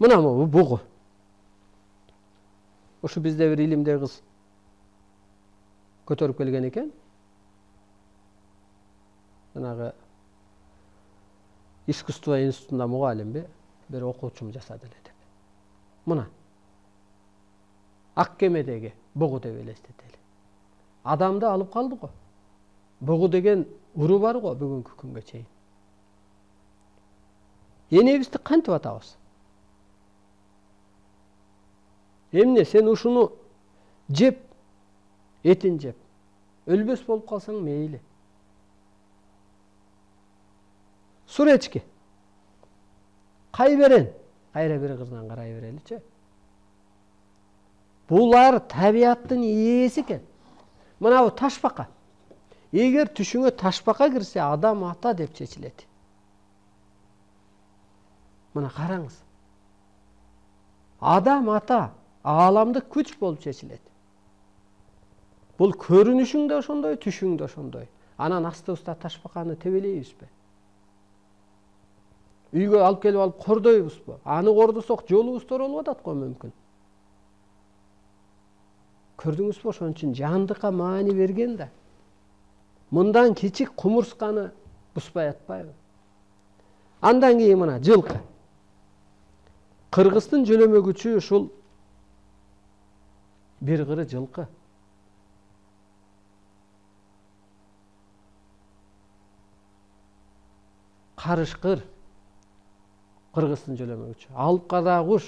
Мына бугу. Ушу бизде бир илимде кыз көтөрүп келген экен. Жанагы искусство институтунда мугалимби бир окуучум жасады эле деп. Мына ак кемедеги бугу деп элестетели. Адамды алып калды го. Бугу деген уру бар го бүгүнкү күнгө чейин. Энебизди кантип атабыз? Эмне сен ушуну жеп, этин жеп, өлбөс болуп калсаң мейли. Суречки. Кай берен? Кайра бир кырынан карай береличи. Булар табияттын ээси экен. Мына бу ташбака. Эгер түшүңө ташбака кирсе, адам ата деп чечилет. Мына караңыз. Адам ата, ааламдык күч болуп чечилет. Бул көрүнүшүң да ошондой, түшүң да ошондой. Анан астыбызда ташбаканы тебелейбизби? Үйгө алып келип кордойбузбу? Аны кордосок жолубуз торолуп атат го мүмкүн. Көрдүңүзбү, ошон үчүн жандыкка маани берген да. Мындан кичик кумурсканы буспай атпайбы? Андан кийин мына жылкы. Кыргыздын жөлөмөгүчү ушул бир кыры жылкы. Карышкыр. Кыргыздын жөлөмөгүчү. Алып кара куш,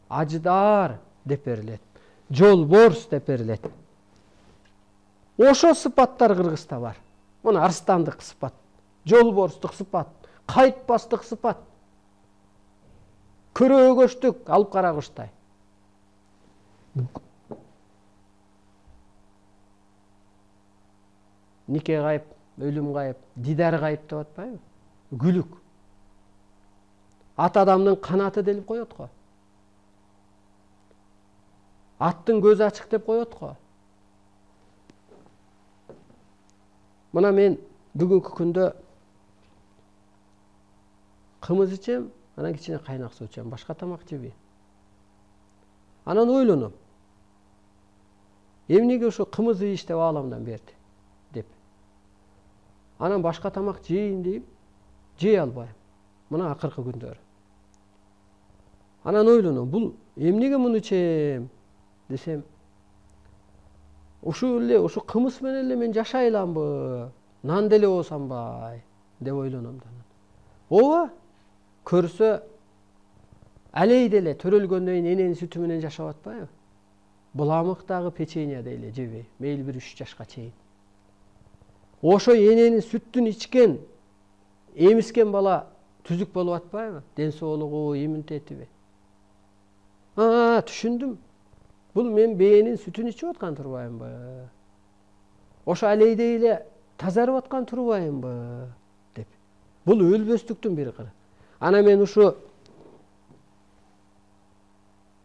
ажыдаар деп берилет. Жолборс деп берилет. Ошо сыпаттар Кыргызда бар. Мына арстандык сыпат, жолборстук сыпат, кайтпастык сыпат. Көрөгөчтүк алып кара куштай. Нике кайып, өлүм кайып, дидар кайып деп атпайбы? Күлүк. Ат адамдын канаты делип коет го. Аттын көзү ачык деп коет го. Мына мен бүгүнкү күндө кымыз ичем, анан кичине кайнак суу ичем, башка тамак жебейм. Анан ойлоном. Эмнеге ошо кымыз ийиш деп ааламдан берди деп. Анан башка тамак жейин дейм, жей албайм. Мына акыркы күндөрү. Анан ойлоном, бул эмнеге муну ичем десем, ушу кымыз менен эле мен жашай аламбы, нан деле болсамбай деп ойлоном да. Ооба, көрсө алей деле төрөлгөндөн кийин эненин сүтү менен жашап атпайбы? Буламыктагы печенье деле жебей, мейли бир 3 жашка чейин. Ошо эненин сүттүн ичкен, эмискен бала түзүк болуп атпайбы? Ден соолугу, иммунитетиби? Түшүндүм. Бул мен бээнин сүтүн ичип аткан турбаймынбы? Ошо алейдей эле тазарып аткан турбаймынбы деп. Бул өлбөстүктүн бир кыры. Анан мен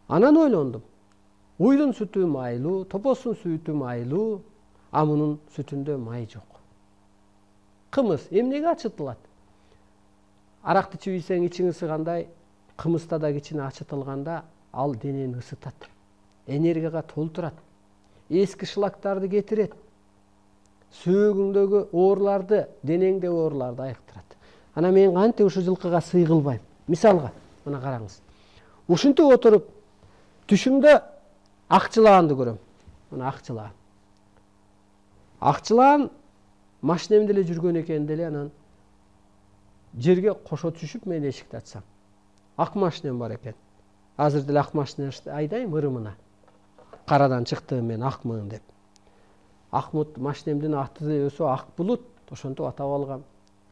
анан ойлондум. Уйдун сүтү майлуу, топостун сүтү майлуу, а мунун сүтүндө май жок. Кымыз эмнеге ачытылат? Аракты ичип ийсең ичиң ысыгандай, кымызда да кичине ачытылганда ал денени ысытат. Энергияга толтурат. Эски шлактарды кетирет. Сөөгүңдөгү ооруларды, денеңдеги ооруларды айыктырат. Анан мен кантип ушу жылкыга сый кылбайм? Мисалга, мына караңыз. Ушинтип отуруп, түшүмдө акчылаанды көрөм. Мына акчылаан. Акчылаан машинемде эле жүргөн экен деле, анан жерге кошо түшүп мен эшикти ачсам. Ак машинем бар экен. Азыр деле ак машина айдайм ырымына. Карадан чыктым мен акмын деп. Акмут машинемдин аты өсө ак булут, ошентип атап алгам.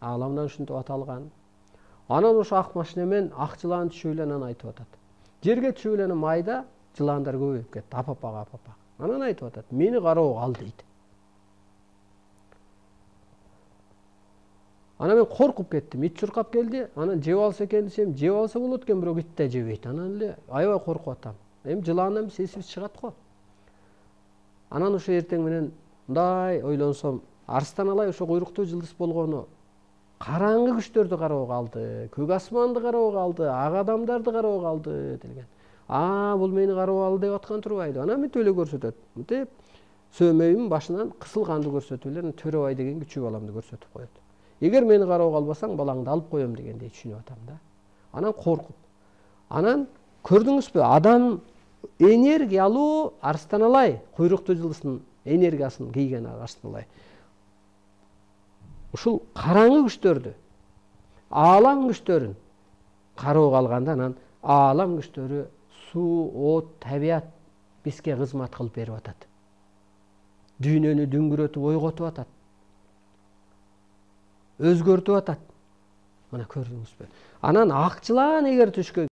Ааламдан ушинтип аталган. Анан ошо ак машина менен ак жылаан түшүп эле анан айтып атат. Жерге түшүп эле майда жылаандар көбөйүп кетти. Апапага. Анан айтып атат, мени кароого ал дейт. Анан мен коркуп кеттим, ит чуркап келди. Анан жеп алса экен десем, жеп алса болот экен, бирок ит да жебейт. Анан эле аябай коркуп атам. Эми жылаандан сесибиз чыгат го. Анан ошо эртең менен мындай ойлонсом, арстан алай ошо куйруктуу жылдыз болгону караңгы күчтөрдү кароого алды, көк асманды кароого алды, ак адамдарды кароого алды делген. Бул мени карап ал деп аткан турбайбы? Анан мынтип эле көрсөтөт. Мынтип сөмөйүмүн башынан кысылганды көрсөтүп эле төрөбай деген күчү баламды көрсөтүп коет. Эгер мени кароого албасаң, балаңды алып коем дегендей түшүнүп атам да. Анан коркуп. Анан көрдүңүзбү? Адам энергиялуу арстаналай, куйруктуу жылдыздын энергиясын кийген арстаналай. Ушул караңгы күчтөрдү, аалам күчтөрүн кароого алганда анан аалам күчтөрү суу, от, табият бизге кызмат кылып берип атат. Дүйнөнү дүңгүрөтүп ойготуп атат. Өзгөртүп атат. Мына көрдүңүзбү? Анан ак жылан эгер түшкө